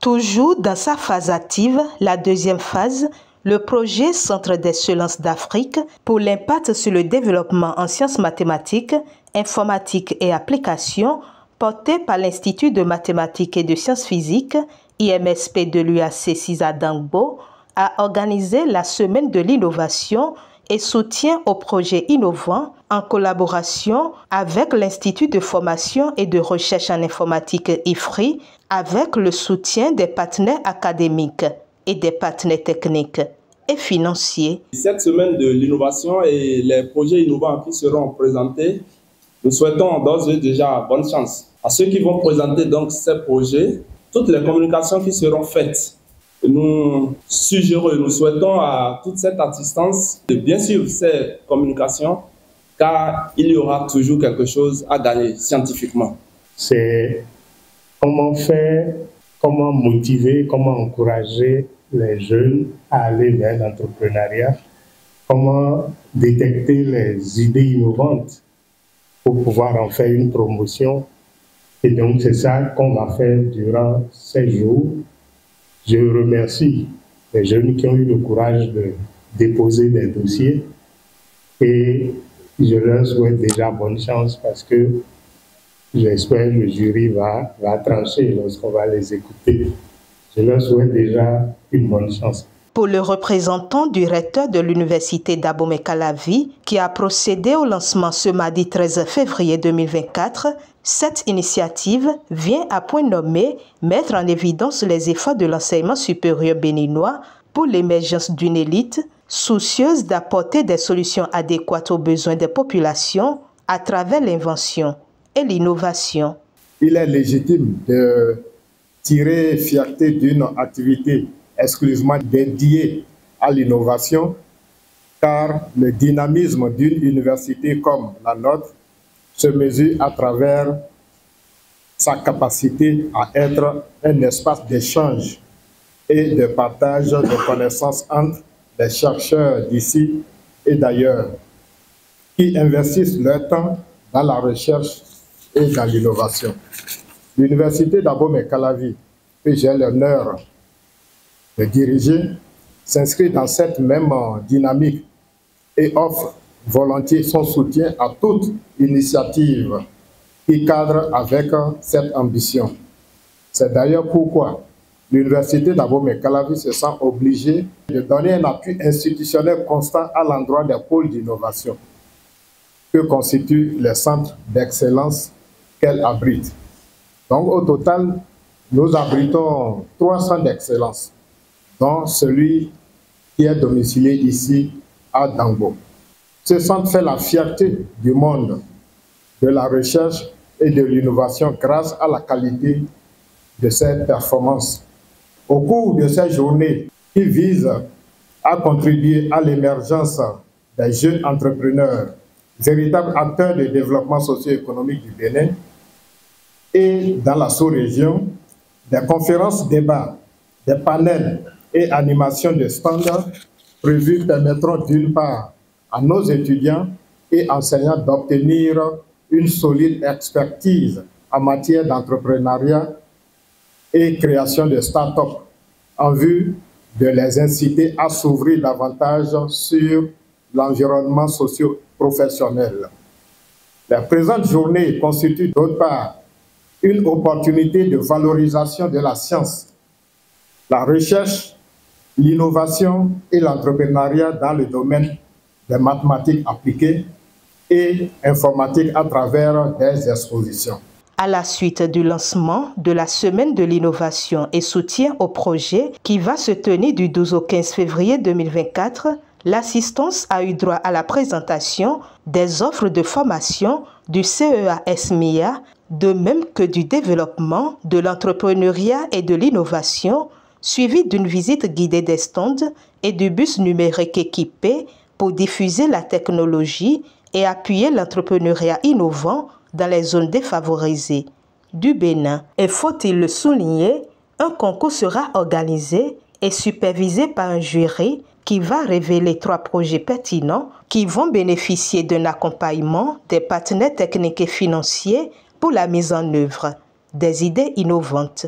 Toujours dans sa phase active, la deuxième phase, le projet Centre d'excellence d'Afrique pour l'impact sur le développement en sciences mathématiques, informatique et applications, porté par l'Institut de mathématiques et de sciences physiques, IMSP de l'UAC Cisa Dangbo, a organisé la Semaine de l'innovation et soutien aux projets innovants en collaboration avec l'Institut de formation et de recherche en informatique IFRI, avec le soutien des partenaires académiques et des partenaires techniques et financiers. Cette semaine de l'innovation et les projets innovants qui seront présentés, nous souhaitons d'ores et déjà bonne chance à ceux qui vont présenter donc ces projets, toutes les communications qui seront faites. Nous suggérons et nous souhaitons à toute cette assistance de bien suivre ces communications, car il y aura toujours quelque chose à gagner scientifiquement. C'est comment faire, comment motiver, comment encourager les jeunes à aller vers l'entrepreneuriat, comment détecter les idées innovantes pour pouvoir en faire une promotion. Et donc c'est ça qu'on va faire durant ces jours. Je remercie les jeunes qui ont eu le courage de déposer des dossiers et je leur souhaite déjà bonne chance parce que j'espère que le jury va trancher lorsqu'on va les écouter. Je leur souhaite déjà une bonne chance. Pour le représentant du recteur de l'université d'Abomey-Calavi, qui a procédé au lancement ce mardi 13 février 2024, cette initiative vient à point nommé mettre en évidence les efforts de l'enseignement supérieur béninois pour l'émergence d'une élite soucieuse d'apporter des solutions adéquates aux besoins des populations à travers l'invention et l'innovation. Il est légitime de tirer fierté d'une activité exclusivement dédiée à l'innovation, car le dynamisme d'une université comme la nôtre se mesure à travers sa capacité à être un espace d'échange et de partage de connaissances entre les chercheurs d'ici et d'ailleurs, qui investissent leur temps dans la recherche et dans l'innovation. L'université d'Abomey-Calavi, que j'ai l'honneur de diriger, s'inscrit dans cette même dynamique et offre volontiers son soutien à toute initiative qui cadre avec cette ambition. C'est d'ailleurs pourquoi l'université d'Abomey-Calavi se sent obligée de donner un appui institutionnel constant à l'endroit des pôles d'innovation que constituent les centres d'excellence qu'elle abrite. Donc au total, nous abritons 3 centres d'excellence, dont celui qui est domicilié ici à Dangbo. Ce centre fait la fierté du monde de la recherche et de l'innovation grâce à la qualité de ses performances. Au cours de ces journées qui visent à contribuer à l'émergence des jeunes entrepreneurs, véritables acteurs de développement socio-économique du Bénin, et dans la sous-région, des conférences, débats, des panels et animations de standards prévus permettront d'une part à nos étudiants et enseignants d'obtenir une solide expertise en matière d'entrepreneuriat et création de start-up en vue de les inciter à s'ouvrir davantage sur l'environnement socio-professionnel. La présente journée constitue d'autre part une opportunité de valorisation de la science, la recherche, l'innovation et l'entrepreneuriat dans le domaine des mathématiques appliquées et informatique à travers des expositions. À la suite du lancement de la Semaine de l'innovation et soutien au projet qui va se tenir du 12 au 15 février 2024, l'assistance a eu droit à la présentation des offres de formation du CEA-SMIA, de même que du développement, de l'entrepreneuriat et de l'innovation, suivi d'une visite guidée des stands et du bus numérique équipé pour diffuser la technologie et appuyer l'entrepreneuriat innovant dans les zones défavorisées du Bénin. Et faut-il le souligner, un concours sera organisé et supervisé par un jury qui va révéler 3 projets pertinents qui vont bénéficier d'un accompagnement des partenaires techniques et financiers pour la mise en œuvre des idées innovantes.